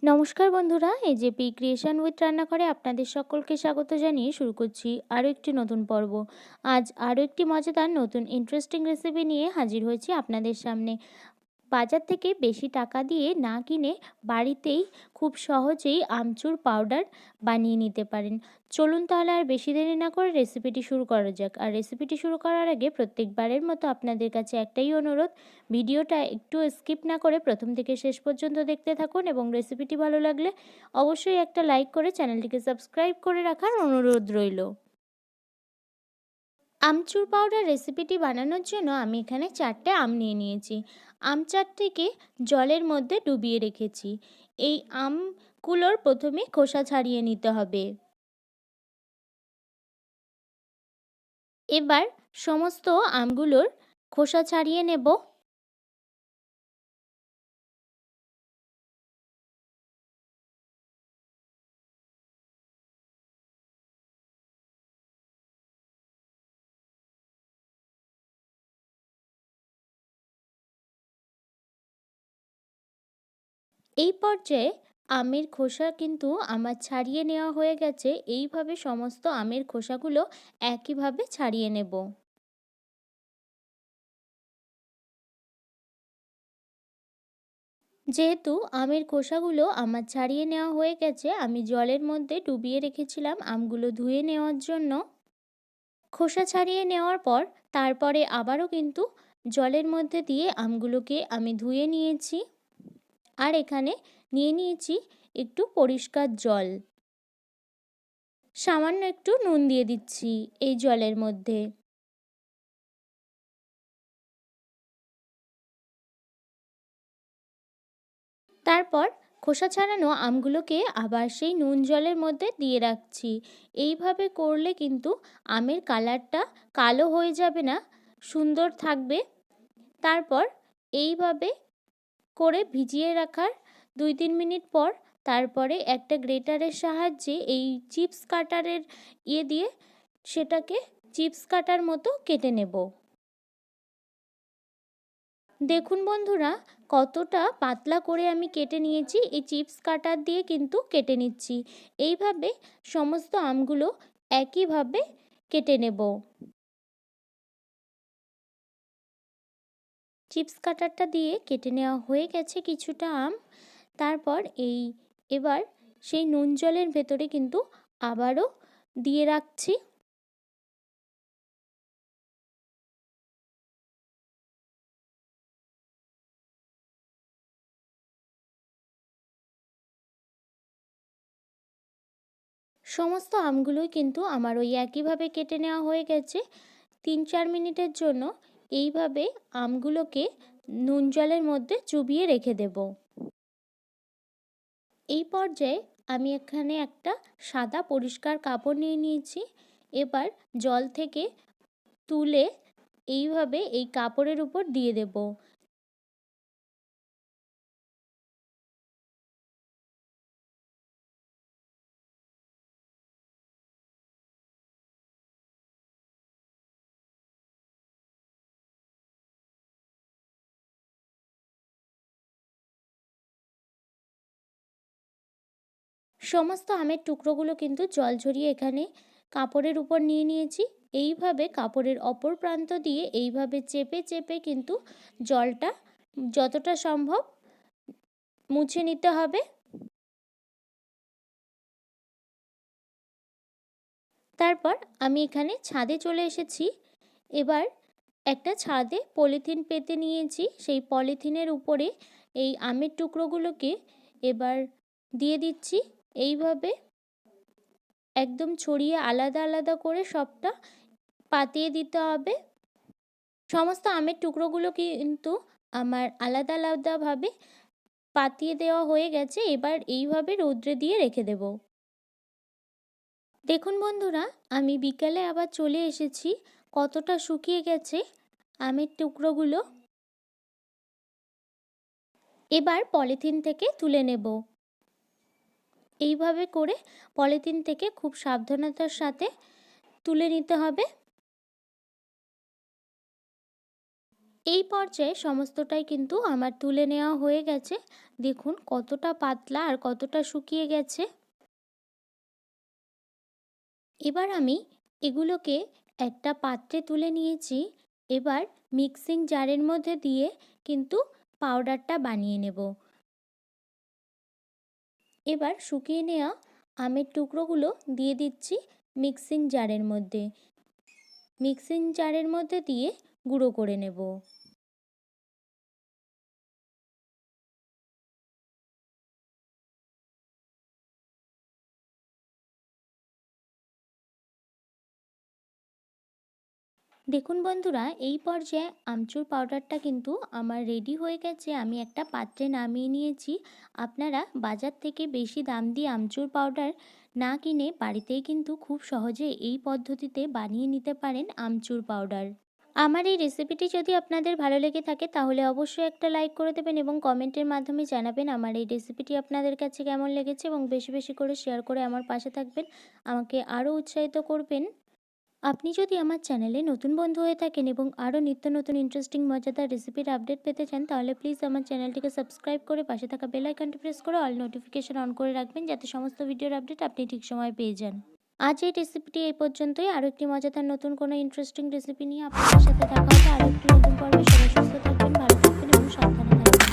নমস্কার বন্ধুরা, AJP creation with রান্নাঘরে আপনাদের সকলকে স্বাগত জানিয়ে শুরু করছি আরও একটি নতুন পর্ব। আজ আরও একটি মজাদার নতুন ইন্টারেস্টিং রেসিপি নিয়ে হাজির হয়েছি আপনাদের সামনে। বাজার থেকে বেশি টাকা দিয়ে না কিনে বাড়িতেই খুব সহজেই আমচুর পাউডার বানিয়ে নিতে পারেন। চলুন তাহলে আর বেশি দেরি না করে রেসিপিটি শুরু করা যাক। আর রেসিপিটি শুরু করার আগে প্রত্যেকবারের মতো আপনাদের কাছে একটাই অনুরোধ, ভিডিওটা একটু স্কিপ না করে প্রথম থেকে শেষ পর্যন্ত দেখতে থাকুন এবং রেসিপিটি ভালো লাগলে অবশ্যই একটা লাইক করে চ্যানেলটিকে সাবস্ক্রাইব করে রাখার অনুরোধ রইল। আমচুর পাউডার রেসিপিটি বানানোর জন্য আমি এখানে 4টে আম নিয়ে নিয়েছি। আম 4টিকে জলের মধ্যে ডুবিয়ে রেখেছি। এই আমগুলোর প্রথমে খোসা ছাড়িয়ে নিতে হবে। এবার সমস্ত আমগুলোর খোসা ছাড়িয়ে নেব। এই পর্যায়ে আমের খোসা কিন্তু আমার ছাড়িয়ে নেওয়া হয়ে গেছে। এইভাবে সমস্ত আমের খোসাগুলো একইভাবে ছাড়িয়ে নেব। যেহেতু আমের খোসাগুলো আমার ছাড়িয়ে নেওয়া হয়ে গেছে, আমি জলের মধ্যে ডুবিয়ে রেখেছিলাম আমগুলো ধুয়ে নেওয়ার জন্য। খোসা ছাড়িয়ে নেওয়ার পর তারপরে আবারও কিন্তু জলের মধ্যে দিয়ে আমগুলোকে আমি ধুয়ে নিয়েছি। আর এখানে নিয়ে নিয়েছি একটু পরিষ্কার জল। সামান্য একটু নুন দিয়ে দিচ্ছি এই জলের মধ্যে। তারপর খোসা ছাড়ানো আমগুলোকে আবার সেই নুন জলের মধ্যে দিয়ে রাখছি। এইভাবে করলে কিন্তু আমের কালারটা কালো হয়ে যাবে না, সুন্দর থাকবে। তারপর এইভাবে করে ভিজিয়ে রাখার 2-3 মিনিট পর তারপরে একটা গ্রেটারের সাহায্যে এই চিপস কাটারের দিয়ে সেটাকে চিপস কাটার মতো কেটে নেব। দেখুন বন্ধুরা, কতটা পাতলা করে আমি কেটে নিয়েছি। এই চিপস কাটার দিয়ে কিন্তু কেটে নিচ্ছি। এইভাবে সমস্ত আমগুলো একইভাবে কেটে নেব। চিপস কাটারটা দিয়ে কেটে নেওয়া হয়ে গেছে কিছুটা আম। তারপর এবার সেই নুন জলের ভেতরে কিন্তু আবারও দিয়ে রাখছি। সমস্ত আমগুলোই কিন্তু আমার ওই একইভাবে কেটে নেওয়া হয়ে গেছে। 3-4 মিনিটের জন্য এইভাবে আমগুলোকে নুন জলের মধ্যে চুবিয়ে রেখে দেব। এই পর্যায়ে আমি এখানে একটা সাদা পরিষ্কার কাপড় নিয়ে নিয়েছি। এবার জল থেকে তুলে এইভাবে এই কাপড়ের উপর দিয়ে দেব। সমস্ত আমের টুকরোগুলো কিন্তু জল ঝরিয়ে এখানে কাপড়ের উপর নিয়ে নিয়েছি। এইভাবে কাপড়ের অপর প্রান্ত দিয়ে এইভাবে চেপে চেপে কিন্তু জলটা যতটা সম্ভব মুছে নিতে হবে। তারপর আমি এখানে ছাদে চলে এসেছি। এবার একটা ছাদে পলিথিন পেতে নিয়েছি। সেই পলিথিনের উপরে এই আমের টুকরোগুলোকে এবার দিয়ে দিচ্ছি। এইভাবে একদম ছড়িয়ে আলাদা আলাদা করে সবটা পাতিয়ে দিতে হবে। সমস্ত আমের টুকরোগুলো কিন্তু আমার আলাদা আলাদাভাবে পাতিয়ে দেওয়া হয়ে গেছে। এবার এইভাবে রৌদ্রে দিয়ে রেখে দেব। দেখুন বন্ধুরা, আমি বিকালে আবার চলে এসেছি। কতটা শুকিয়ে গেছে আমের টুকরোগুলো। এবার পলিথিন থেকে তুলে নেব। এইভাবে করে পলিথিন থেকে খুব সাবধানতার সাথে তুলে নিতে হবে। এই পর্যায়ে সমস্তটাই কিন্তু আমার তুলে নেওয়া হয়ে গেছে। দেখুন কতটা পাতলা আর কতটা শুকিয়ে গেছে। এবার আমি এগুলোকে একটা পাত্রে তুলে নিয়েছি। এবার মিক্সিং জারের মধ্যে দিয়ে কিন্তু পাউডারটা বানিয়ে নেব। এবার শুকিয়ে নেওয়া আমের টুকরোগুলো দিয়ে দিচ্ছি মিক্সিং জারের মধ্যে। মিক্সিং জারের মধ্যে দিয়ে গুঁড়ো করে নেব। দেখুন বন্ধুরা, এই পর্যায়ে আমচুর পাউডারটা কিন্তু আমার রেডি হয়ে গেছে। আমি একটা পাত্রে নামিয়ে নিয়েছি। আপনারা বাজার থেকে বেশি দাম দিয়ে আমচুর পাউডার না কিনে বাড়িতেই কিন্তু খুব সহজে এই পদ্ধতিতে বানিয়ে নিতে পারেন আমচুর পাউডার। আমার এই রেসিপিটি যদি আপনাদের ভালো লেগে থাকে তাহলে অবশ্যই একটা লাইক করে দেবেন এবং কমেন্টের মাধ্যমে জানাবেন আমার এই রেসিপিটি আপনাদের কাছে কেমন লেগেছে, এবং বেশি বেশি করে শেয়ার করে আমার পাশে থাকবেন, আমাকে আরও উৎসাহিত করবেন। আপনি যদি আমার চ্যানেলে নতুন বন্ধু হয়ে থাকেন এবং আরও নিত্য নতুন ইন্টারেস্টিং মজাদার রেসিপির আপডেট পেতে চান, তাহলে প্লিজ আমার চ্যানেলটিকে সাবস্ক্রাইব করে পাশে থাকা বেল আইকনটি প্রেস করে অল নোটিফিকেশন অন করে রাখবেন, যাতে সমস্ত ভিডিওর আপডেট আপনি ঠিক সময় পেয়ে যান। আজ এই রেসিপিটি এই পর্যন্তই। আরও একটি মজাদার নতুন কোনো ইন্টারেস্টিং রেসিপি নিয়ে আপনাদের সাথে দেখা হবে আরও একটি নতুন পর্বে। সবাই সুস্থ থাকবেন, ভালো থাকবেন এবং সাবধানে থাকবেন।